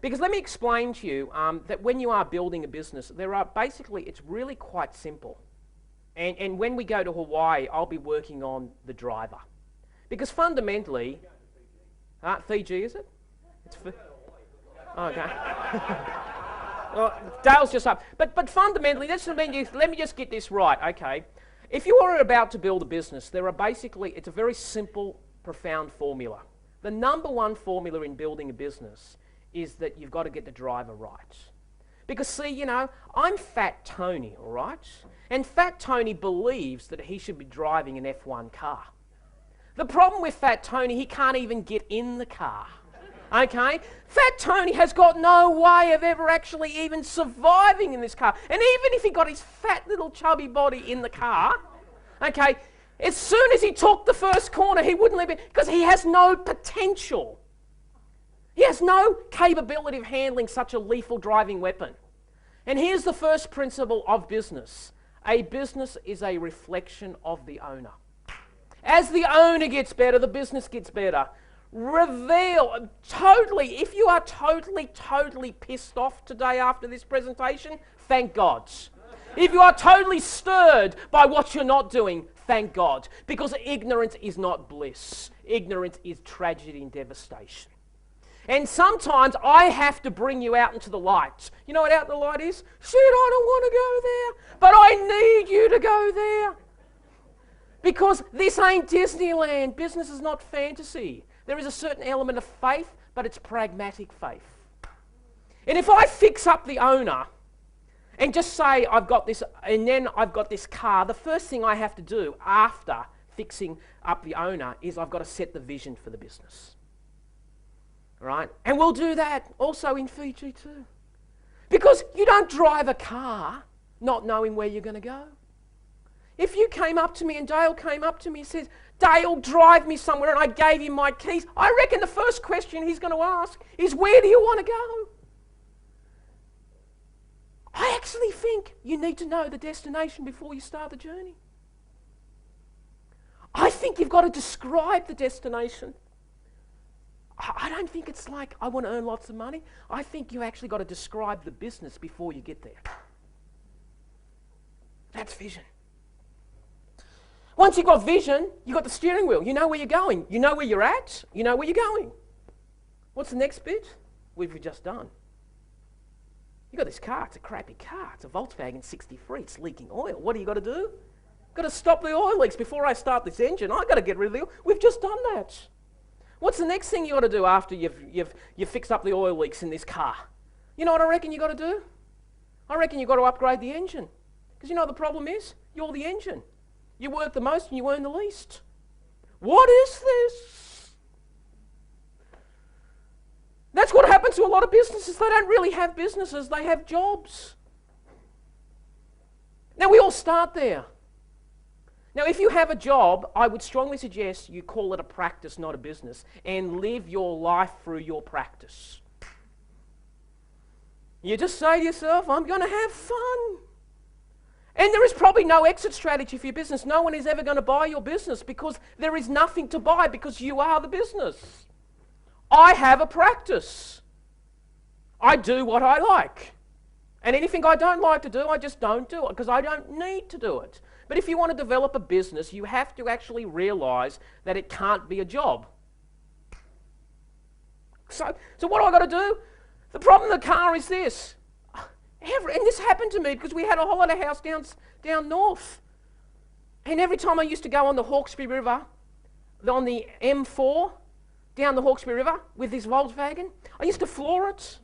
Because let me explain to you that when you are building a business, it's really quite simple. And when we go to Hawaii, I'll be working on the driver. Because fundamentally, Fiji, is it? Okay. Well, Dale's just up. But fundamentally, let me just get this right, okay? If you are about to build a business, it's a very simple, profound formula. The number one formula in building a business is that you've got to get the driver right. Because see, I'm Fat Tony, all right? And Fat Tony believes that he should be driving an F1 car. The problem with Fat Tony, he can't even get in the car. Okay? Fat Tony has got no way of ever actually even surviving in this car. And even if he got his fat little chubby body in the car, okay, as soon as he took the first corner, he wouldn't leave it because he has no potential. He has no capability of handling such a lethal driving weapon. And here's the first principle of business. A business is a reflection of the owner. As the owner gets better, the business gets better. If you are totally pissed off today after this presentation, thank God. If you are totally stirred by what you're not doing, thank God. Because ignorance is not bliss. Ignorance is tragedy and devastation. And sometimes I have to bring you out into the light. You know what out in the light is? Shit, I don't want to go there, but I need you to go there. Because this ain't Disneyland. Business is not fantasy. There is a certain element of faith, but it's pragmatic faith. And if I fix up the owner and just say I've got this, and then I've got this car, the first thing I have to do after fixing up the owner is I've got to set the vision for the business. Right? And we'll do that also in Fiji too. Because you don't drive a car not knowing where you're going to go. If you came up to me and Dale came up to me and says, Dale, drive me somewhere, and I gave him my keys, I reckon the first question he's going to ask is, where do you want to go? I actually think you need to know the destination before you start the journey. I think you've got to describe the destination. I don't think it's like, I want to earn lots of money. I think you actually got to describe the business before you get there. That's vision. Once you've got vision, you've got the steering wheel. You know where you're going. You know where you're at. You know where you're going. What's the next bit? We've just done. You've got this car. It's a crappy car. It's a Volkswagen 63. It's leaking oil. What do you got to do? Got to stop the oil leaks before I start this engine. I've got to get rid of the oil. We've just done that. What's the next thing you got to do after you've fixed up the oil leaks in this car? You know what I reckon you got to do? I reckon you got to upgrade the engine. Because you know what the problem is? You're the engine. You work the most and you earn the least. What is this? That's what happens to a lot of businesses. They don't really have businesses, they have jobs. Now we all start there. Now if you have a job, I would strongly suggest you call it a practice, not a business, and live your life through your practice. You just say to yourself, I'm going to have fun. And there is probably no exit strategy for your business. No one is ever going to buy your business because there is nothing to buy because you are the business. I have a practice. I do what I like. And anything I don't like to do, I just don't do it because I don't need to do it. But if you want to develop a business, you have to actually realize that it can't be a job. So what do I got to do? The problem with the car is this. And this happened to me because we had a holiday house down north. And every time I used to go on the Hawkesbury River, on the M4, down the Hawkesbury River with this Volkswagen, I used to floor it.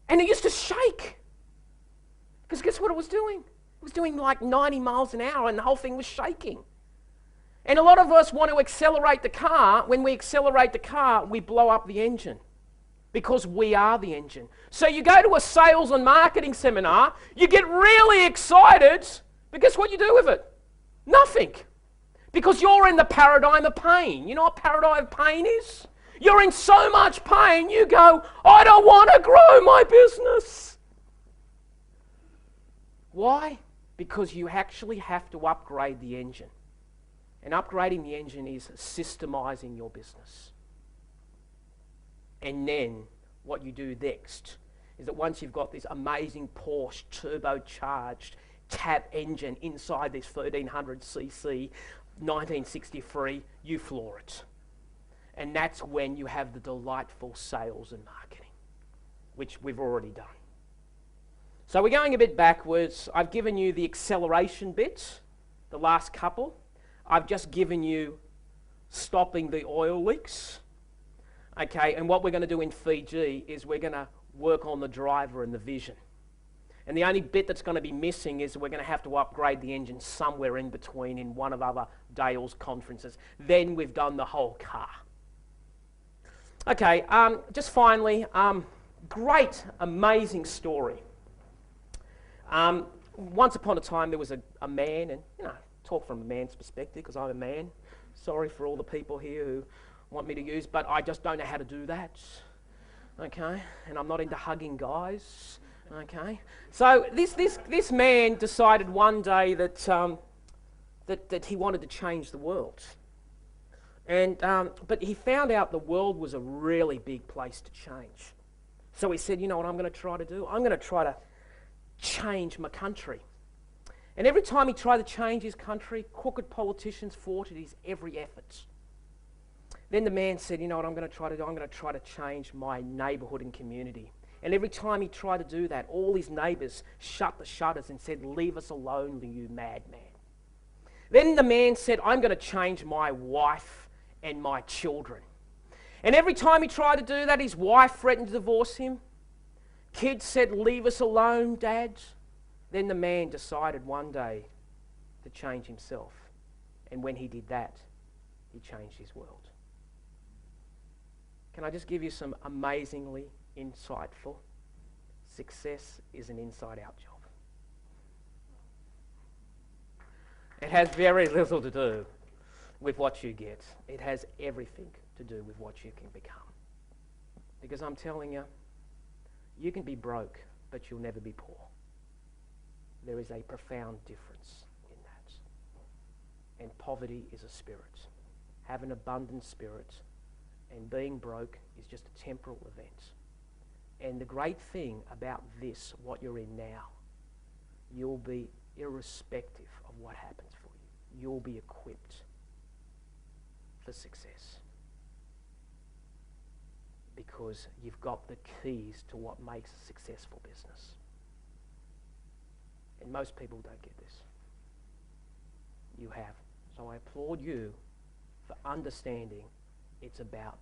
And it used to shake. Because guess what it was doing? It was doing like 90 miles an hour and the whole thing was shaking. And a lot of us want to accelerate the car. When we accelerate the car, we blow up the engine. Because we are the engine. So you go to a sales and marketing seminar, you get really excited, but guess what you do with it? Nothing. Because you're in the paradigm of pain. You know what paradigm of pain is? You're in so much pain, you go, I don't want to grow my business. Why? Because you actually have to upgrade the engine. And upgrading the engine is systemizing your business. And then what you do next is that once you've got this amazing Porsche turbocharged tap engine inside this 1300cc 1963, you floor it. And that's when you have the delightful sales and marketing, which we've already done. So we're going a bit backwards. I've given you the acceleration bit, the last couple. I've just given you stopping the oil leaks. Okay, and what we're going to do in Fiji is we're going to work on the driver and the vision. And the only bit that's going to be missing is we're going to have to upgrade the engine somewhere in between in one of other Dale's conferences. Then we've done the whole car. Okay, just finally, great, amazing story. Once upon a time there was a man, and talk from a man's perspective because I'm a man. Sorry for all the people here who want me to use, but I just don't know how to do that. Okay, and I'm not into hugging guys. Okay, so this man decided one day that that he wanted to change the world, and but he found out the world was a really big place to change. So he said, you know what I'm going to try to do? I'm going to try to change my country. And every time he tried to change his country, crooked politicians thwarted his every effort. Then the man said, you know what I'm going to try to do? I'm going to try to change my neighbourhood and community. And every time he tried to do that, all his neighbours shut the shutters and said, leave us alone, you madman. Then the man said, I'm going to change my wife and my children. And every time he tried to do that, his wife threatened to divorce him. Kids said, leave us alone, Dad. Then the man decided one day to change himself. And when he did that, he changed his world. Can I just give you some amazingly insightful? Success is an inside-out job. It has very little to do with what you get. It has everything to do with what you can become. Because I'm telling you, you can be broke, but you'll never be poor. There is a profound difference in that. And poverty is a spirit. Have an abundant spirit, and being broke is just a temporal event. And the great thing about this, what you're in now, you'll be irrespective of what happens for you. You'll be equipped for success. Because you've got the keys to what makes a successful business. And most people don't get this. You have. So I applaud you for understanding it's about